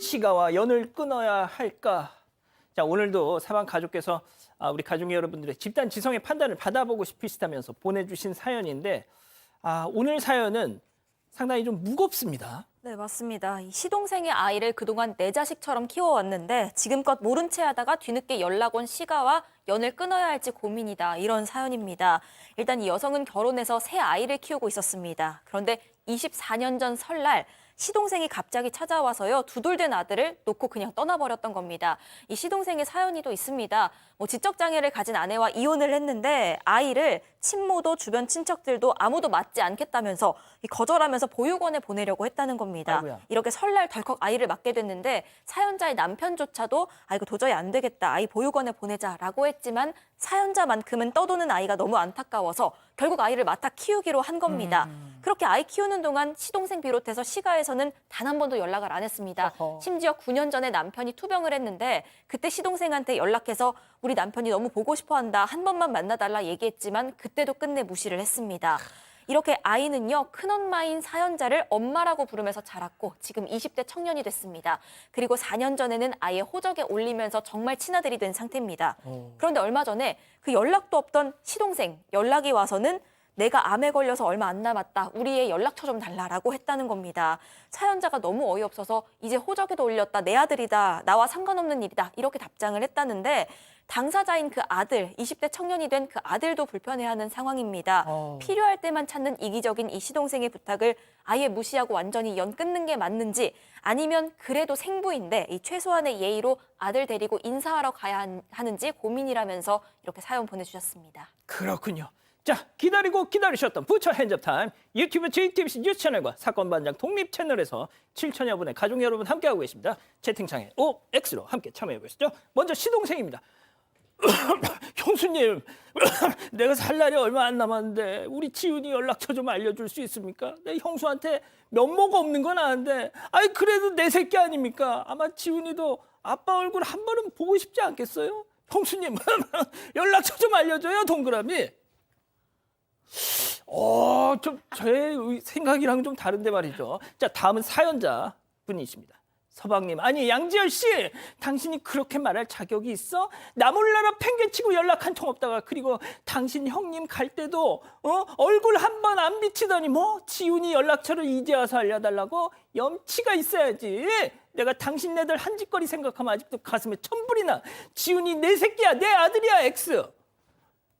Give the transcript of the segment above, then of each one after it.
시가와 연을 끊어야 할까? 자, 오늘도 사방 가족께서 우리 가족 여러분들의 집단 지성의 판단을 받아보고 싶으시다면서 보내주신 사연인데 오늘 사연은 상당히 좀 무겁습니다. 네, 맞습니다. 이 시동생의 아이를 그동안 내 자식처럼 키워왔는데 지금껏 모른 채 하다가 뒤늦게 연락 온 시가와 연을 끊어야 할지 고민이다. 이런 사연입니다. 일단 이 여성은 결혼해서 새 아이를 키우고 있었습니다. 그런데 24년 전 설날 시동생이 갑자기 찾아와서요. 두돌된 아들을 놓고 그냥 떠나버렸던 겁니다. 이 시동생의 사연이 또 있습니다. 지적장애를 가진 아내와 이혼을 했는데 아이를 친모도 주변 친척들도 아무도 맞지 않겠다면서 거절하면서 보육원에 보내려고 했다는 겁니다. 아이고야. 이렇게 설날 덜컥 아이를 맡게 됐는데 사연자의 남편조차도 이거 도저히 안 되겠다. 아이 보육원에 보내자라고 했지만 사연자만큼은 떠도는 아이가 너무 안타까워서 결국 아이를 맡아 키우기로 한 겁니다. 그렇게 아이 키우는 동안 시동생 비롯해서 시가에서는 단 한 번도 연락을 안 했습니다. 어허. 심지어 9년 전에 남편이 투병을 했는데 그때 시동생한테 연락해서 우리 남편이 너무 보고 싶어한다. 한 번만 만나달라 얘기했지만 그때도 끝내 무시를 했습니다. 이렇게 아이는요, 큰엄마인 사연자를 엄마라고 부르면서 자랐고 지금 20대 청년이 됐습니다. 그리고 4년 전에는 아예 호적에 올리면서 정말 친아들이 된 상태입니다. 그런데 얼마 전에 그 연락도 없던 시동생 연락이 와서는 내가 암에 걸려서 얼마 안 남았다. 우리 애 연락처 좀 달라라고 했다는 겁니다. 사연자가 너무 어이없어서 이제 호적에도 올렸다. 내 아들이다. 나와 상관없는 일이다. 이렇게 답장을 했다는데 당사자인 그 아들, 20대 청년이 된 그 아들도 불편해하는 상황입니다. 필요할 때만 찾는 이기적인 이 시동생의 부탁을 아예 무시하고 완전히 연 끊는 게 맞는지 아니면 그래도 생부인데 이 최소한의 예의로 아들 데리고 인사하러 가야 하는지 고민이라면서 이렇게 사연 보내주셨습니다. 그렇군요. 자, 기다리고 기다리셨던 부처 핸즈업 타임 유튜브 JTBC 뉴스 채널과 사건 반장 독립 채널에서 7천여 분의 가족 여러분 함께하고 계십니다. 채팅창에 OX로 함께 참여해 보시죠. 먼저 시동생입니다. 형수님, 내가 살 날이 얼마 안 남았는데 우리 지훈이 연락처 좀 알려줄 수 있습니까? 내 형수한테 면모가 없는 건 아는데 그래도 내 새끼 아닙니까? 아마 지훈이도 아빠 얼굴 한 번은 보고 싶지 않겠어요? 형수님, 연락처 좀 알려줘요, 동그라미. 좀 제 생각이랑 좀 다른데 말이죠. 자, 다음은 사연자 분이십니다. 서방님, 아니 양지열 씨, 당신이 그렇게 말할 자격이 있어? 나 몰라라 팽개치고 연락 한 통 없다가 그리고 당신 형님 갈 때도 얼굴 한 번 안 비치더니 지훈이 연락처를 이제 와서 알려달라고? 염치가 있어야지. 내가 당신네들 한 짓거리 생각하면 아직도 가슴에 천불이 나. 지훈이 내 새끼야, 내 아들이야, X.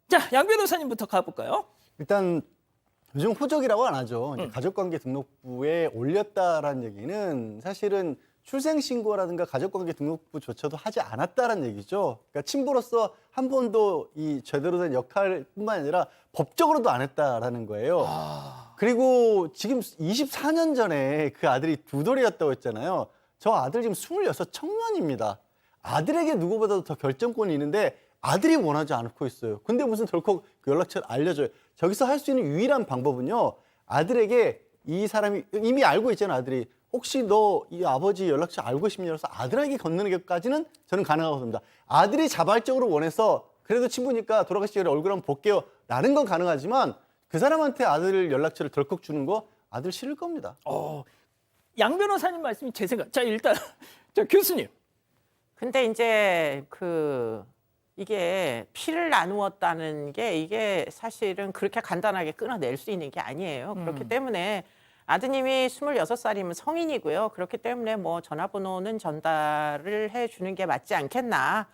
자, 양 변호사님부터 가볼까요? 일단 요즘 호적이라고 안 하죠. 이제 가족관계 등록부에 올렸다라는 얘기는 사실은 출생신고라든가 가족관계 등록부조차도 하지 않았다라는 얘기죠. 그러니까 친부로서 한 번도 이 제대로 된 역할뿐만 아니라 법적으로도 안 했다라는 거예요. 그리고 지금 24년 전에 그 아들이 두 돌이었다고 했잖아요. 저 아들 지금 26 청년입니다. 아들에게 누구보다도 더 결정권이 있는데 아들이 원하지 않고 있어요. 근데 무슨 덜컥 그 연락처를 알려줘요. 저기서 할 수 있는 유일한 방법은요. 아들에게 이 사람이 이미 알고 있잖아요. 아들이. 혹시 너 이 아버지 연락처 알고 싶냐 해서 아들에게 건너는 것까지는 저는 가능하고 봅니다. 아들이 자발적으로 원해서 그래도 친구니까 돌아가시기 전에 얼굴 한번 볼게요. 라는 건 가능하지만 그 사람한테 아들 연락처를 덜컥 주는 거 아들 싫을 겁니다. 양 변호사님 말씀이 제 생각. 자, 일단 자, 교수님. 근데 이제 이게 피를 나누었다는 게 이게 사실은 그렇게 간단하게 끊어낼 수 있는 게 아니에요. 그렇기 때문에 아드님이 26살이면 성인이고요. 그렇기 때문에 전화번호는 전달을 해주는 게 맞지 않겠나.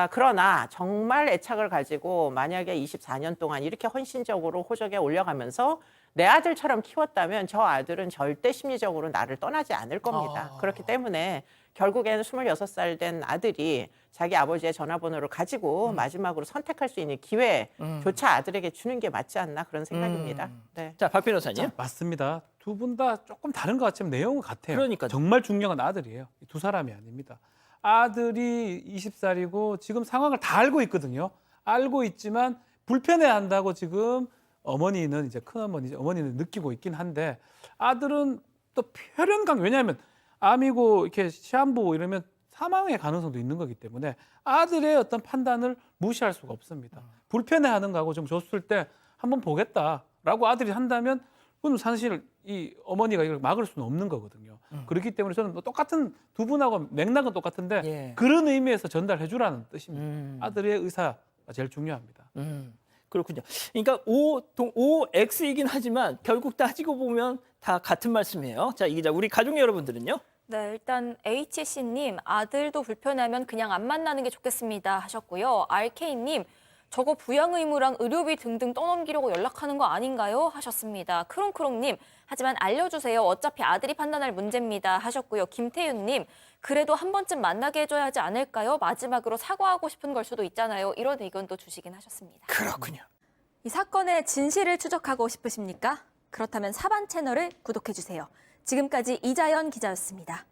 그러나 정말 애착을 가지고 만약에 24년 동안 이렇게 헌신적으로 호적에 올려가면서 내 아들처럼 키웠다면 저 아들은 절대 심리적으로 나를 떠나지 않을 겁니다. 그렇기 때문에 결국에는 26살 된 아들이 자기 아버지의 전화번호를 가지고 마지막으로 선택할 수 있는 기회조차 아들에게 주는 게 맞지 않나 그런 생각입니다. 네. 자, 박 변호사님. 맞습니다. 두 분 다 조금 다른 것 같지만 내용은 같아요. 그러니까요. 정말 중요한 아들이에요. 두 사람이 아닙니다. 아들이 20살이고 지금 상황을 다 알고 있거든요. 알고 있지만 불편해한다고 지금 어머니는 이제 큰어머니, 어머니는 느끼고 있긴 한데 아들은 또 표현감, 왜냐하면 암이고 이렇게 시한부 이러면 사망의 가능성도 있는 거기 때문에 아들의 어떤 판단을 무시할 수가 없습니다. 불편해하는 거하고 좀 줬을 때 한번 보겠다라고 아들이 한다면 그건 사실 이 어머니가 이걸 막을 수는 없는 거거든요. 그렇기 때문에 저는 뭐 똑같은 두 분하고 맥락은 똑같은데 예. 그런 의미에서 전달해 주라는 뜻입니다. 아들의 의사가 제일 중요합니다. 그렇군요. 그러니까 OX이긴 하지만 결국 따지고 보면 다 같은 말씀이에요. 자, 이 기자, 우리 가족 여러분들은요? 네, 일단 HC님 아들도 불편하면 그냥 안 만나는 게 좋겠습니다 하셨고요. RK님 저거 부양 의무랑 의료비 등등 떠넘기려고 연락하는 거 아닌가요? 하셨습니다. 크롱크롱님 하지만 알려주세요. 어차피 아들이 판단할 문제입니다 하셨고요. 김태윤님 그래도 한 번쯤 만나게 해줘야 하지 않을까요? 마지막으로 사과하고 싶은 걸 수도 있잖아요. 이런 의견도 주시긴 하셨습니다. 그렇군요. 이 사건의 진실을 추적하고 싶으십니까? 그렇다면 사반 채널을 구독해주세요. 지금까지 이자연 기자였습니다.